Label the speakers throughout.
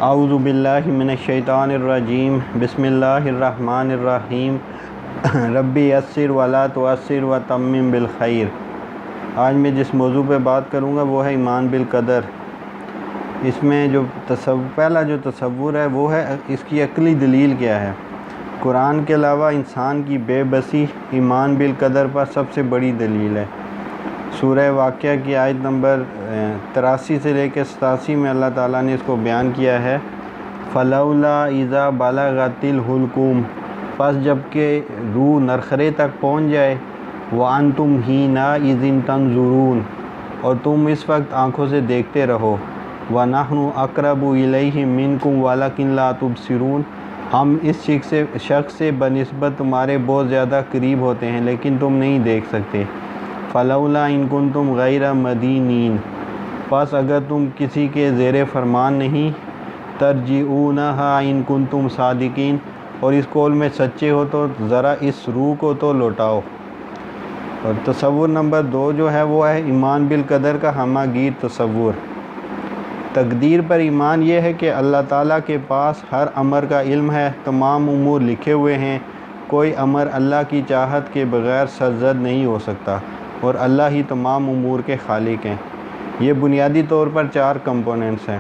Speaker 1: اعوذ باللہ من الشیطان الرجیم بسم اللہ الرحمن الرحیم ربی یسر ولا تعسر وتمم بالخیر۔ آج میں جس موضوع پہ بات کروں گا وہ ہے ایمان بالقدر۔ اس میں جو پہلا جو تصور ہے وہ ہے اس کی عقلی دلیل کیا ہے۔ قرآن کے علاوہ انسان کی بے بسی ایمان بالقدر پر سب سے بڑی دلیل ہے۔ سورہ واقعہ کی آیت نمبر 83 سے لے کے 87 میں اللہ تعالیٰ نے اس کو بیان کیا ہے، فَلَوْلَا إِذَا بَلَغَتِ الْحُلْقُومَ، پس جب کہ روح نرخرے تک پہنچ جائے، وَأَنْتُمْ حِينَئِذٍ تَنظُرُونَ، اور تم اس وقت آنکھوں سے دیکھتے رہو، وَنَحْنُ أَقْرَبُ إِلَيْهِ مِنْكُمْ وَلَكِنْ لَا تُبْصِرُونَ، ہم اس شخص سے بنسبت تمہارے بہت زیادہ قریب ہوتے ہیں لیکن تم نہیں دیکھ سکتے۔ فَلَوْلَا إِن كُنْتُمْ غَيْرَ مَدِينِينَ، پس اگر تم کسی کے زیر فرمان نہیں، ترجعونها إن كنتم صادقین، اور اس قول میں سچے ہو تو ذرا اس روح کو تو لوٹاؤ۔ اور تصور نمبر 2 جو ہے وہ ہے ایمان بالقدر کا ہمہ گیر تصور۔ تقدیر پر ایمان یہ ہے کہ اللہ تعالیٰ کے پاس ہر امر کا علم ہے، تمام امور لکھے ہوئے ہیں، کوئی امر اللہ کی چاہت کے بغیر سرزد نہیں ہو سکتا، اور اللہ ہی تمام امور کے خالق ہیں۔ یہ بنیادی طور پر 4 کمپوننٹس ہیں۔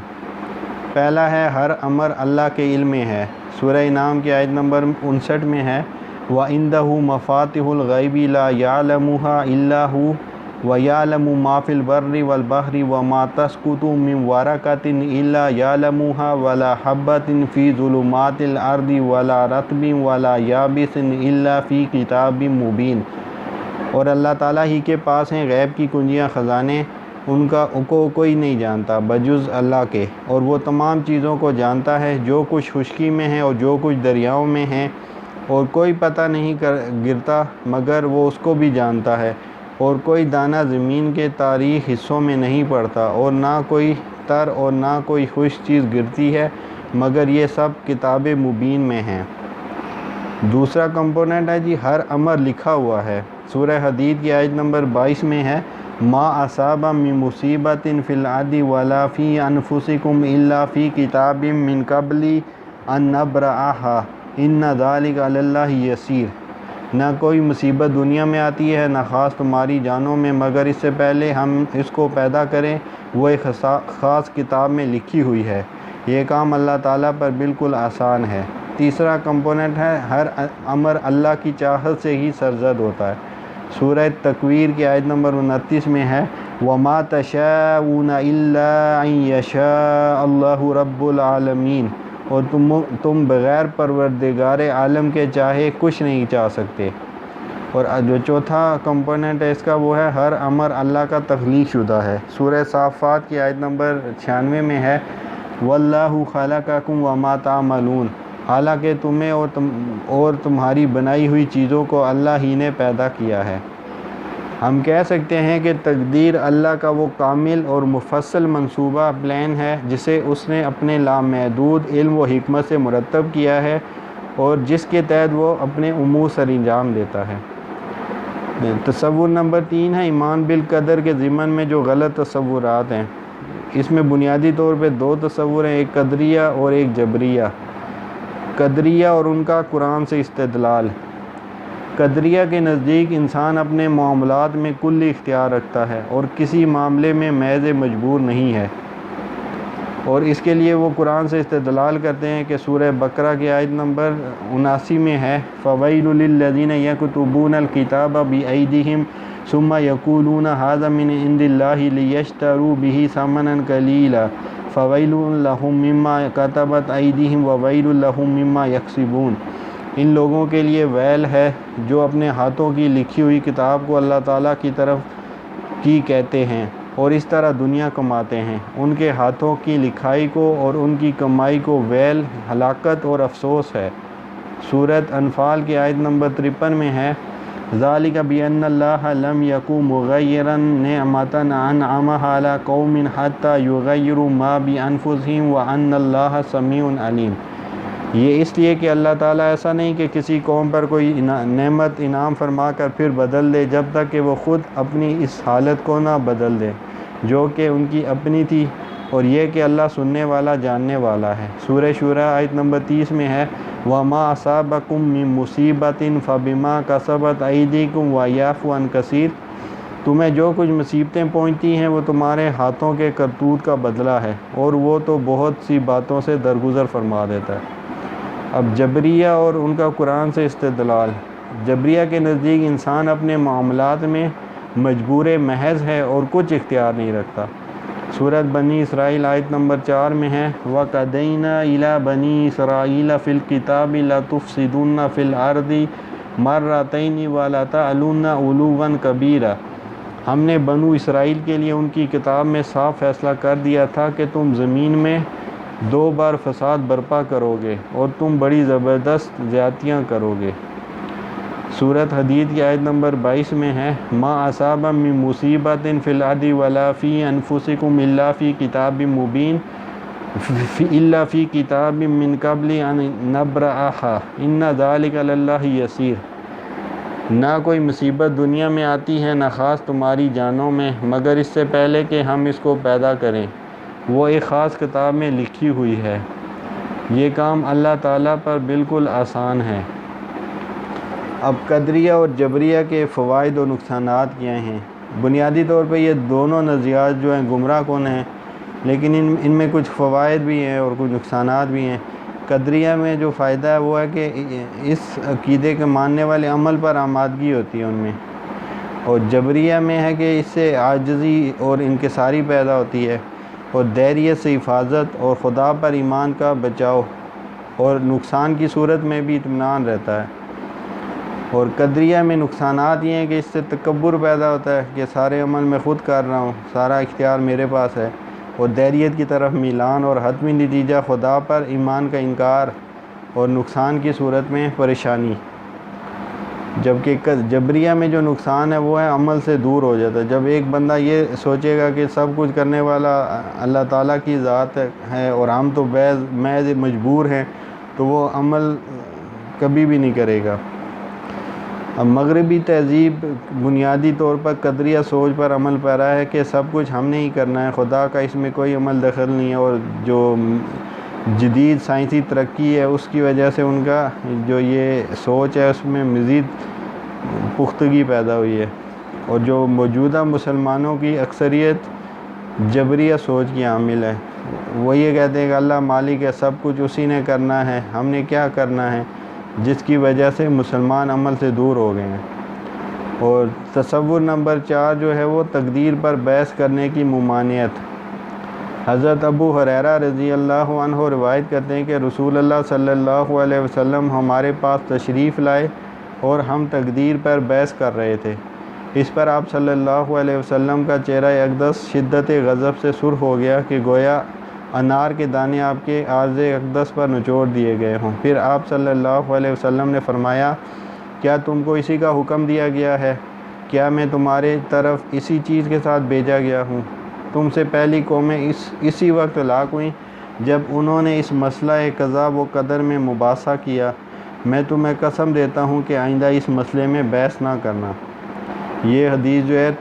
Speaker 1: پہلا ہے ہر امر اللہ کے علم میں ہے۔ سورہ انعام کی آیت نمبر 59 میں ہے، وَعِندَهُ مَفَاتِحُ الْغَيْبِ لَا يَعْلَمُهَا إِلَّا هُوَ وَيَعْلَمُ مَا فِي الْبَرِّ وَالْبَحْرِ وَمَا تَسْقُطُ مِنْ وَرَقَةٍ إِلَّا يَعْلَمُهَا وَلَا حَبَّةٍ فِي ظُلُمَاتِ الْأَرْضِ وَلَا رَطْبٍ وَلَا يَابِسٍ إِلَّا فِي كِتَابٍ مُبِينٍ، اور اللہ تعالیٰ ہی کے پاس ہیں غیب کی کنجیاں، خزانے، ان کا کوئی نہیں جانتا بجز اللہ کے، اور وہ تمام چیزوں کو جانتا ہے جو کچھ خشکی میں ہے اور جو کچھ دریاؤں میں ہے، اور کوئی پتہ نہیں گرتا مگر وہ اس کو بھی جانتا ہے، اور کوئی دانہ زمین کے تاریک حصوں میں نہیں پڑتا، اور نہ کوئی تر اور نہ کوئی خشک چیز گرتی ہے مگر یہ سب کتاب مبین میں ہیں۔ دوسرا کمپوننٹ ہے ہر امر لکھا ہوا ہے۔ سورہ حدید کی آیت نمبر 22 میں ہے، ما اصاب من مصیبت فی الارض ولا فی انفسکم الا فی کتاب من قبل ان نبرأها ان ذلک علی اللہ یسیر، نہ کوئی مصیبت دنیا میں آتی ہے نہ خاص تمہاری جانوں میں مگر اس سے پہلے ہم اس کو پیدا کریں، وہ ایک خاص کتاب میں لکھی ہوئی ہے، یہ کام اللہ تعالیٰ پر بالکل آسان ہے۔ تیسرا کمپوننٹ ہے ہر امر اللہ کی چاہت سے ہی سرزد ہوتا ہے۔ سورہ تکویر کی آیت نمبر 29 میں ہے، وَمَا تَشَاءُونَ إِلَّا أَن يَشَاءَ اللَّهُ رَبُّ الْعَالَمِينَ، اور تم بغیر پروردگار عالم کے چاہے کچھ نہیں چاہ سکتے۔ اور جو چوتھا کمپوننٹ ہے اس کا وہ ہے ہر امر اللہ کا تخلیق شدہ ہے۔ سورہ صافات کی آیت نمبر 96 میں ہے، وَاللَّهُ خَلَقَكُمْ وَمَا تَعْمَلُونَ، حالانکہ تمہیں اور تمہاری بنائی ہوئی چیزوں کو اللہ ہی نے پیدا کیا ہے۔ ہم کہہ سکتے ہیں کہ تقدیر اللہ کا وہ کامل اور مفصل منصوبہ پلان ہے جسے اس نے اپنے لامحدود علم و حکمت سے مرتب کیا ہے، اور جس کے تحت وہ اپنے امور سر انجام دیتا ہے۔ تصور نمبر 3 ہے ایمان بالقدر کے ضمن میں جو غلط تصورات ہیں۔ اس میں بنیادی طور پہ 2 تصور ہیں، ایک قدریہ اور ایک جبریہ۔ قدریہ اور ان کا قرآن سے استدلال۔ قدریہ کے نزدیک انسان اپنے معاملات میں کلی اختیار رکھتا ہے اور کسی معاملے میں محض مجبور نہیں ہے، اور اس کے لیے وہ قرآن سے استدلال کرتے ہیں کہ سورہ بقرہ کی آیت نمبر 79 میں ہے، فَوَيْلٌ لِّلَّذِينَ يَكْتُبُونَ الْكِتَابَ بِأَيْدِيهِمْ ثُمَّ يَقُولُونَ هَٰذَا مِنْ عِندِ اللَّهِ لِيَشْتَرُوا بِهِ ثَمَنًا قَلِيلًا فَوَيْلٌ لَّهُم مِّمَّا كَتَبَتْ أَيْدِيهِمْ وَوَيْلٌ لَّهُم مِّمَّا يَكْسِبُونَ، ان لوگوں کے لیے ویل ہے جو اپنے ہاتھوں کی لکھی ہوئی کتاب کو اللہ تعالیٰ کی طرف کی کہتے ہیں اور اس طرح دنیا کماتے ہیں، ان کے ہاتھوں کی لکھائی کو اور ان کی کمائی کو ویل، ہلاکت اور افسوس ہے۔ سورۃ انفال کی آیت نمبر 53 میں ہے، ذَلِكَ بِأَنَّ اللَّهَ لَمْ يَكُن مُغَيِّرًا نِعْمَةً أَنْعَمَهَا عَلَىٰ قَوْمٍ حَتَّىٰ يُغَيِّرُوا مَا بِأَنفُسِهِمْ وَأَنَّ اللَّهَ سَمِيعٌ عَلِيمٌ، یہ اس لیے کہ اللہ تعالیٰ ایسا نہیں کہ کسی قوم پر کوئی نعمت انعام فرما کر پھر بدل دے جب تک کہ وہ خود اپنی اس حالت کو نہ بدل دے جو کہ ان کی اپنی تھی، اور یہ کہ اللہ سننے والا جاننے والا ہے۔ سورہ شورى آیت نمبر 30 میں ہے وَمَا أَصَابَكُم مِّن مُّصِیبَةٍ فَبِمَا كَسَبَتْ أَیْدِیکُم وَیَعْفُو عَن کثیر۔ تمہیں جو کچھ مصیبتیں پہنچتی ہیں وہ تمہارے ہاتھوں کے کرتوت کا بدلہ ہے، اور وہ تو بہت سی باتوں سے درگزر فرما دیتا ہے۔ اب جبریہ اور ان کا قرآن سے استدلال۔ جبریہ کے نزدیک انسان اپنے معاملات میں مجبور محض ہے اور کچھ اختیار نہیں رکھتا۔ سورۃ بنی اسرائیل آیت نمبر 4 میں ہے وَقَضَیْنَا إِلَىٰ بَنِي إِسْرَائِیلَ فِی الْکِتَابِ لَتُفْسِدُنَّ فِی الْأَرْضِ مَرَّتَیْنِ وَلَتَعْلُنَّ عُلُوًّا کَبِیرًا۔ ہم نے بنو اسرائیل کے لیے ان کی کتاب میں صاف فیصلہ کر دیا تھا کہ تم زمین میں 2 بار فساد برپا کرو گے اور تم بڑی زبردست زیادتیاں کرو گے۔ سورۃ حدید کی آیت نمبر 22 میں ہے ما اصاب من مصیبۃ فی الارض ولا فی انفسکم الا فی کتاب مبین الا فی کتاب من قبل ان نبرأها ان ذلک علی اللہ یسیر۔ نہ کوئی مصیبت دنیا میں آتی ہے نہ خاص تمہاری جانوں میں مگر اس سے پہلے کہ ہم اس کو پیدا کریں، وہ ایک خاص کتاب میں لکھی ہوئی ہے۔ یہ کام اللہ تعالیٰ پر بالکل آسان ہے۔ اب قدریہ اور جبریہ کے فوائد و نقصانات کیا ہیں؟ بنیادی طور پہ یہ دونوں نظریات جو ہیں گمراہ کن ہیں، لیکن ان میں کچھ فوائد بھی ہیں اور کچھ نقصانات بھی ہیں۔ قدریہ میں جو فائدہ ہے وہ ہے کہ اس عقیدے کے ماننے والے عمل پر آمادگی ہوتی ہے ان میں، اور جبریہ میں ہے کہ اس سے عاجزی اور انکساری پیدا ہوتی ہے، اور دیریت سے حفاظت اور خدا پر ایمان کا بچاؤ اور نقصان کی صورت میں بھی اطمینان رہتا ہے۔ اور قدریہ میں نقصانات یہ ہیں کہ اس سے تکبر پیدا ہوتا ہے کہ سارے عمل میں خود کر رہا ہوں، سارا اختیار میرے پاس ہے، اور دیریت کی طرف میلان اور حتمی نتیجہ خدا پر ایمان کا انکار اور نقصان کی صورت میں پریشانی۔ جبکہ جبریہ میں جو نقصان ہے وہ ہے عمل سے دور ہو جاتا ہے۔ جب ایک بندہ یہ سوچے گا کہ سب کچھ کرنے والا اللہ تعالیٰ کی ذات ہے اور ہم تو محض مجبور ہیں، تو وہ عمل کبھی بھی نہیں کرے گا۔ اب مغربی تہذیب بنیادی طور پر قدریہ سوچ پر عمل پیرا ہے کہ سب کچھ ہم نے ہی کرنا ہے، خدا کا اس میں کوئی عمل دخل نہیں ہے، اور جو جدید سائنسی ترقی ہے اس کی وجہ سے ان کا جو یہ سوچ ہے اس میں مزید پختگی پیدا ہوئی ہے۔ اور جو موجودہ مسلمانوں کی اکثریت جبریہ سوچ کی حامل ہے، وہ یہ کہتے ہیں کہ اللہ مالک ہے، سب کچھ اسی نے کرنا ہے، ہم نے کیا کرنا ہے، جس کی وجہ سے مسلمان عمل سے دور ہو گئے ہیں۔ اور تصور نمبر 4 جو ہے وہ تقدیر پر بحث کرنے کی ممانعت۔ حضرت ابو ہریرہ رضی اللہ عنہ روایت کرتے ہیں کہ رسول اللہ صلی اللہ علیہ وسلم ہمارے پاس تشریف لائے اور ہم تقدیر پر بحث کر رہے تھے۔ اس پر آپ صلی اللہ علیہ وسلم کا چہرہ اقدس شدت غضب سے سرخ ہو گیا کہ گویا انار کے دانے آپ کے عارض اقدس پر نچوڑ دیے گئے ہوں۔ پھر آپ صلی اللہ علیہ وسلم نے فرمایا کیا تم کو اسی کا حکم دیا گیا ہے؟ کیا میں تمہارے طرف اسی چیز کے ساتھ بھیجا گیا ہوں؟ تم سے پہلی قومیں اسی وقت ہلاک ہوئیں جب انہوں نے اس مسئلہ قضا و قدر میں مباحثہ کیا۔ میں تمہیں قسم دیتا ہوں کہ آئندہ اس مسئلے میں بحث نہ کرنا۔ یہ حدیث جو ہے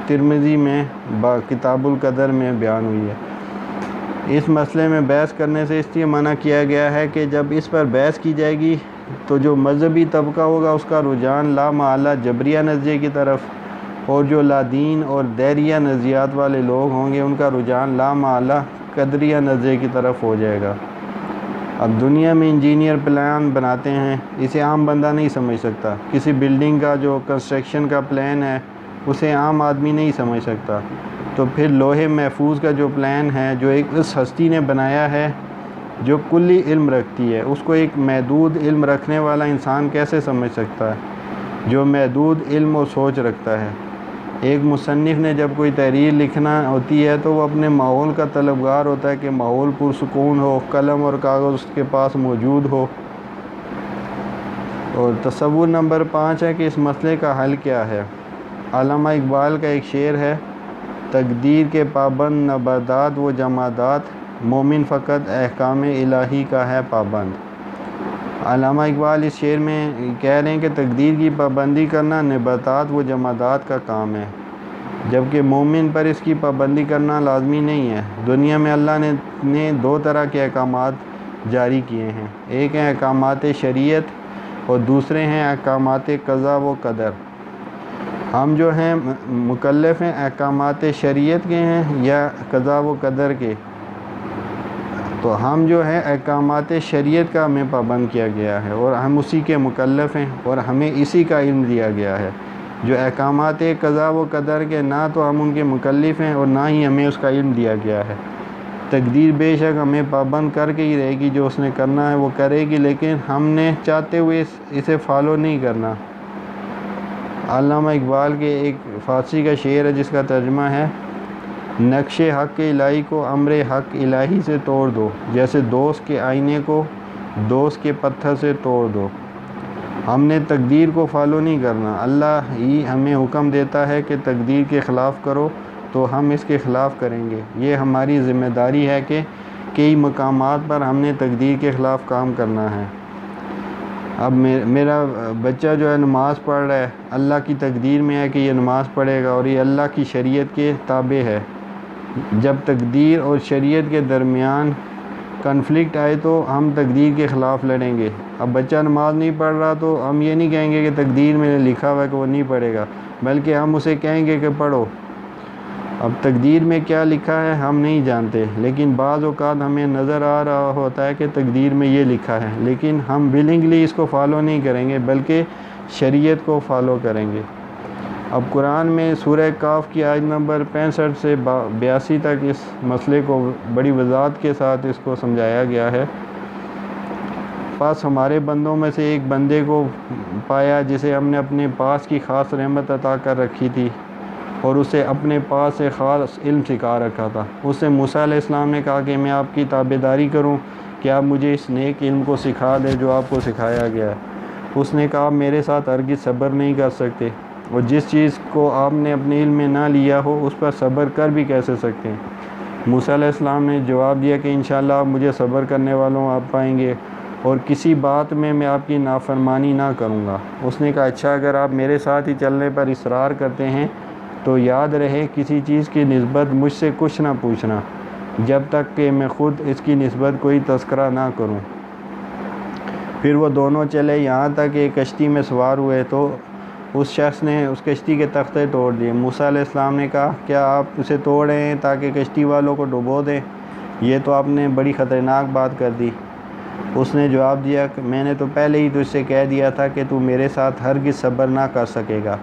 Speaker 1: ترمذی میں کتاب القدر میں بیان ہوئی ہے۔ اس مسئلے میں بحث کرنے سے اس لیے منع کیا گیا ہے کہ جب اس پر بحث کی جائے گی تو جو مذہبی طبقہ ہوگا اس کا رجحان لا محالہ جبریہ نظریے کی طرف، اور جو لادین اور دیریہ نظریات والے لوگ ہوں گے ان کا رجحان لا محالہ قدریہ نظریے کی طرف ہو جائے گا۔ اب دنیا میں انجینئر پلان بناتے ہیں، اسے عام بندہ نہیں سمجھ سکتا۔ کسی بلڈنگ کا جو کنسٹرکشن کا پلان ہے اسے عام آدمی نہیں سمجھ سکتا، تو پھر لوح محفوظ کا جو پلان ہے جو ایک اس ہستی نے بنایا ہے جو کلی علم رکھتی ہے، اس کو ایک محدود علم رکھنے والا انسان کیسے سمجھ سکتا ہے جو محدود علم و سوچ رکھتا ہے؟ ایک مصنف نے جب کوئی تحریر لکھنا ہوتی ہے تو وہ اپنے ماحول کا طلبگار ہوتا ہے کہ ماحول پرسکون ہو، قلم اور کاغذ اس کے پاس موجود ہو۔ اور تصور نمبر 5 ہے کہ اس مسئلے کا حل کیا ہے۔ علامہ اقبال کا ایک شعر ہے تقدیر کے پابند نباتات و جمادات، مومن فقط احکام الہی کا ہے پابند۔ علامہ اقبال اس شعر میں کہہ رہے ہیں کہ تقدیر کی پابندی کرنا نباتات و جمادات کا کام ہے، جبکہ مومن پر اس کی پابندی کرنا لازمی نہیں ہے۔ دنیا میں اللہ نے دو طرح کے احکامات جاری کیے ہیں، ایک ہیں احکامات شریعت اور دوسرے ہیں احکامات قضا و قدر۔ ہم جو ہیں مکلف ہیں احکامات شریعت کے ہیں یا قضا و قدر کے؟ تو ہم جو ہے احکامات شریعت کا ہمیں پابند کیا گیا ہے اور ہم اسی کے مکلف ہیں اور ہمیں اسی کا علم دیا گیا ہے۔ جو احکامات قضا و قدر کے نہ تو ہم ان کے مکلف ہیں اور نہ ہی ہمیں اس کا علم دیا گیا ہے۔ تقدیر بے شک ہمیں پابند کر کے ہی رہے گی، جو اس نے کرنا ہے وہ کرے گی، لیکن ہم نے چاہتے ہوئے اسے فالو نہیں کرنا۔ علامہ اقبال کے ایک فارسی کا شعر ہے جس کا ترجمہ ہے، نقش حق الہی کو امر حق الہی سے توڑ دو، جیسے دوست کے آئینے کو دوست کے پتھر سے توڑ دو۔ ہم نے تقدیر کو فالو نہیں کرنا، اللہ ہی ہمیں حکم دیتا ہے کہ تقدیر کے خلاف کرو تو ہم اس کے خلاف کریں گے۔ یہ ہماری ذمہ داری ہے کہ کئی مقامات پر ہم نے تقدیر کے خلاف کام کرنا ہے۔ اب میرا بچہ جو ہے نماز پڑھ رہا ہے، اللہ کی تقدیر میں ہے کہ یہ نماز پڑھے گا اور یہ اللہ کی شریعت کے تابع ہے۔ جب تقدیر اور شریعت کے درمیان کنفلکٹ آئے تو ہم تقدیر کے خلاف لڑیں گے۔ اب بچہ نماز نہیں پڑھ رہا تو ہم یہ نہیں کہیں گے کہ تقدیر میں لکھا ہوا ہے کہ وہ نہیں پڑھے گا، بلکہ ہم اسے کہیں گے کہ پڑھو۔ اب تقدیر میں کیا لکھا ہے ہم نہیں جانتے، لیکن بعض اوقات ہمیں نظر آ رہا ہوتا ہے کہ تقدیر میں یہ لکھا ہے، لیکن ہم ولنگلی اس کو فالو نہیں کریں گے بلکہ شریعت کو فالو کریں گے۔ اب قرآن میں سورہ کاف کی آیت نمبر 65 سے 82 تک اس مسئلے کو بڑی وضاحت کے ساتھ اس کو سمجھایا گیا ہے۔ پس ہمارے بندوں میں سے ایک بندے کو پایا جسے ہم نے اپنے پاس کی خاص رحمت عطا کر رکھی تھی اور اسے اپنے پاس سے خاص علم سکھا رکھا تھا۔ اس سے موسیٰ علیہ السلام نے کہا کہ میں آپ کی تابعداری کروں کہ آپ مجھے اس نیک علم کو سکھا دیں جو آپ کو سکھایا گیا ہے۔ اس نے کہا میرے ساتھ ہرگز صبر نہیں کر سکتے، اور جس چیز کو آپ نے اپنے علم میں نہ لیا ہو اس پر صبر کر بھی کیسے سکتے ہیں؟ موسیٰ علیہ السلام نے جواب دیا کہ انشاءاللہ آپ مجھے صبر کرنے والوں آپ پائیں گے اور کسی بات میں آپ کی نافرمانی نہ کروں گا۔ اس نے کہا اچھا، اگر آپ میرے ساتھ ہی چلنے پر اصرار کرتے ہیں تو یاد رہے کسی چیز کی نسبت مجھ سے کچھ نہ پوچھنا جب تک کہ میں خود اس کی نسبت کوئی تذکرہ نہ کروں۔ پھر وہ دونوں چلے یہاں تک ایک کشتی میں سوار ہوئے تو اس شخص نے اس کشتی کے تختے توڑ دیے۔ موسیٰ علیہ السلام نے کہا کیا آپ اسے توڑ رہے ہیں تاکہ کشتی والوں کو ڈبو دیں؟ یہ تو آپ نے بڑی خطرناک بات کر دی۔ اس نے جواب دیا کہ میں نے تو پہلے ہی تجھ سے کہہ دیا تھا کہ تو میرے ساتھ ہرگز صبر نہ کر سکے گا۔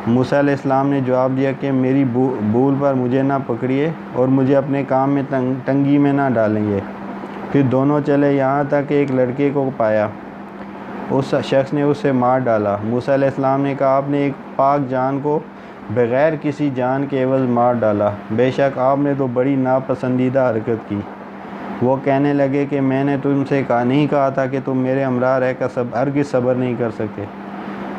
Speaker 1: موسیٰ علیہ السلام نے جواب دیا کہ میری بھول پر مجھے نہ پکڑیے اور مجھے اپنے کام میں تنگی میں نہ ڈالیں گے۔ پھر دونوں چلے یہاں تک ایک لڑکے کو پایا، اس شخص نے اسے مار ڈالا۔ موسیٰ علیہ السلام نے کہا آپ نے ایک پاک جان کو بغیر کسی جان کے عوض مار ڈالا، بے شک آپ نے تو بڑی ناپسندیدہ حرکت کی۔ وہ کہنے لگے کہ میں نے تم سے نہیں کہا تھا کہ تم میرے ہمراہ رہ کر ہرگز صبر نہیں کر سکتے۔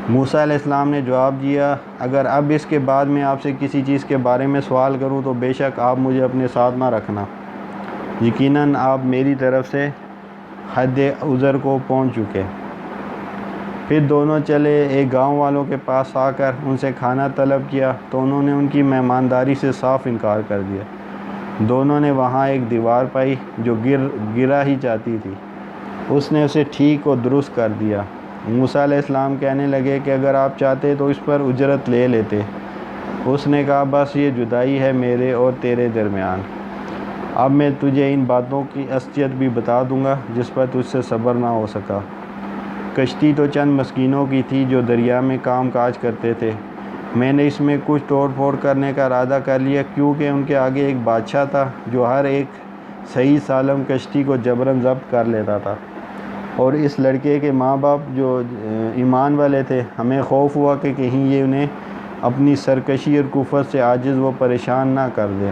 Speaker 1: موسیٰ علیہ السلام نے جواب دیا اگر اب اس کے بعد میں آپ سے کسی چیز کے بارے میں سوال کروں تو بے شک آپ مجھے اپنے ساتھ نہ رکھنا، یقیناً آپ میری طرف سے حد عذر کو پہنچ چکے۔ پھر دونوں چلے ایک گاؤں والوں کے پاس آ کر ان سے کھانا طلب کیا تو انہوں نے ان کی مہمانداری سے صاف انکار کر دیا۔ دونوں نے وہاں ایک دیوار پائی جو گرا ہی جاتی تھی، اس نے اسے ٹھیک اور درست کر دیا۔ موسیٰ علیہ السلام کہنے لگے کہ اگر آپ چاہتے تو اس پر اجرت لے لیتے۔ اس نے کہا بس یہ جدائی ہے میرے اور تیرے درمیان، اب میں تجھے ان باتوں کی اصلیت بھی بتا دوں گا جس پر تجھ سے صبر نہ ہو سکا۔ کشتی تو چند مسکینوں کی تھی جو دریا میں کام کاج کرتے تھے، میں نے اس میں کچھ توڑ پھوڑ کرنے کا ارادہ کر لیا کیونکہ ان کے آگے ایک بادشاہ تھا جو ہر ایک صحیح سالم کشتی کو جبراً ضبط کر لیتا تھا، اور اس لڑکے کے ماں باپ جو ایمان والے تھے، ہمیں خوف ہوا کہ کہیں یہ انہیں اپنی سرکشی اور کفر سے عاجز و پریشان نہ کر دے،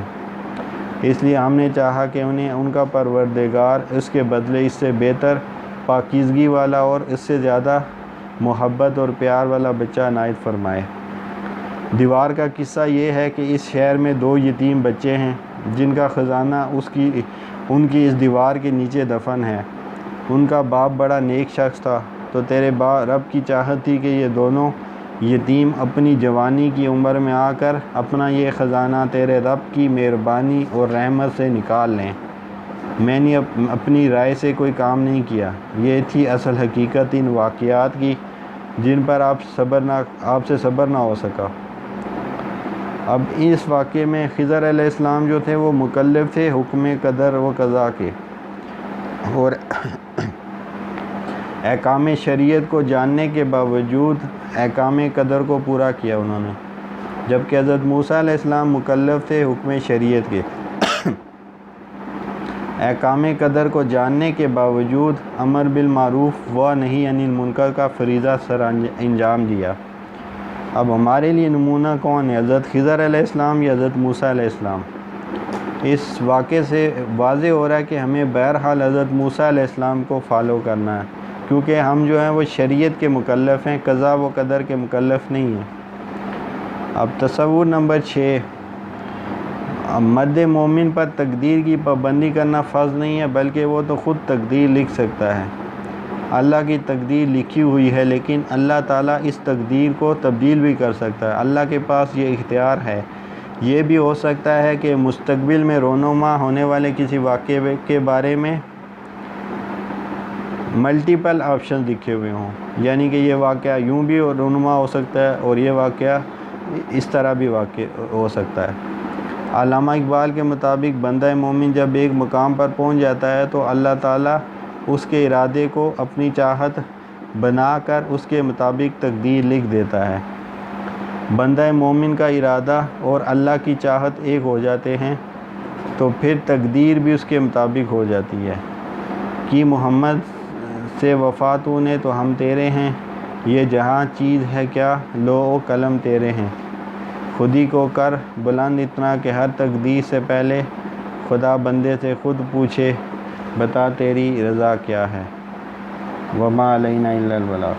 Speaker 1: اس لیے ہم نے چاہا کہ انہیں ان کا پروردگار اس کے بدلے اس سے بہتر پاکیزگی والا اور اس سے زیادہ محبت اور پیار والا بچہ عنایت فرمائے۔ دیوار کا قصہ یہ ہے کہ اس شہر میں 2 یتیم بچے ہیں جن کا خزانہ ان کی اس دیوار کے نیچے دفن ہے۔ ان کا باپ بڑا نیک شخص تھا، تو تیرے رب کی چاہت تھی کہ یہ دونوں یتیم اپنی جوانی کی عمر میں آ کر اپنا یہ خزانہ تیرے رب کی مہربانی اور رحمت سے نکال لیں۔ میں نے اپنی رائے سے کوئی کام نہیں کیا۔ یہ تھی اصل حقیقت ان واقعات کی جن پر آپ سے صبر نہ ہو سکا۔ اب اس واقعے میں خضر علیہ السلام جو تھے وہ مکلف تھے حکم قدر و قضا کے، اور احکام شریعت کو جاننے کے باوجود احکام قدر کو پورا کیا انہوں نے، جبکہ حضرت موسیٰ علیہ السلام مکلف تھے حکم شریعت کے، احکام قدر کو جاننے کے باوجود امر بالمعروف و نہی عن المنکر کا فریضہ سر انجام دیا۔ اب ہمارے لیے نمونہ کون ہے، حضرت خضر علیہ السلام یا حضرت موسیٰ علیہ السلام؟ اس واقعے سے واضح ہو رہا ہے کہ ہمیں بہرحال حضرت موسیٰ علیہ السلام کو فالو کرنا ہے، کیونکہ ہم جو ہیں وہ شریعت کے مکلف ہیں، قضا و قدر کے مکلف نہیں ہیں۔ اب تصور نمبر 6، مرد مومن پر تقدیر کی پابندی کرنا فرض نہیں ہے، بلکہ وہ تو خود تقدیر لکھ سکتا ہے۔ اللہ کی تقدیر لکھی ہوئی ہے، لیکن اللہ تعالیٰ اس تقدیر کو تبدیل بھی کر سکتا ہے۔ اللہ کے پاس یہ اختیار ہے۔ یہ بھی ہو سکتا ہے کہ مستقبل میں رونما ہونے والے کسی واقعے کے بارے میں ملٹیپل آپشن لکھے ہوئے ہوں، یعنی کہ یہ واقعہ یوں بھی رونما ہو سکتا ہے اور یہ واقعہ اس طرح بھی واقع ہو سکتا ہے۔ علامہ اقبال کے مطابق بندہ مومن جب ایک مقام پر پہنچ جاتا ہے تو اللہ تعالیٰ اس کے ارادے کو اپنی چاہت بنا کر اس کے مطابق تقدیر لکھ دیتا ہے۔ بندہ مومن کا ارادہ اور اللہ کی چاہت ایک ہو جاتے ہیں تو پھر تقدیر بھی اس کے مطابق ہو جاتی ہے کہ محمد سے وفا تو نے تو ہم تیرے ہیں، یہ جہاں چیز ہے کیا لو و قلم تیرے ہیں، خودی کو کر بلند اتنا کہ ہر تقدیر سے پہلے خدا بندے سے خود پوچھے بتا تیری رضا کیا ہے۔ وما علینا الا البلاغ۔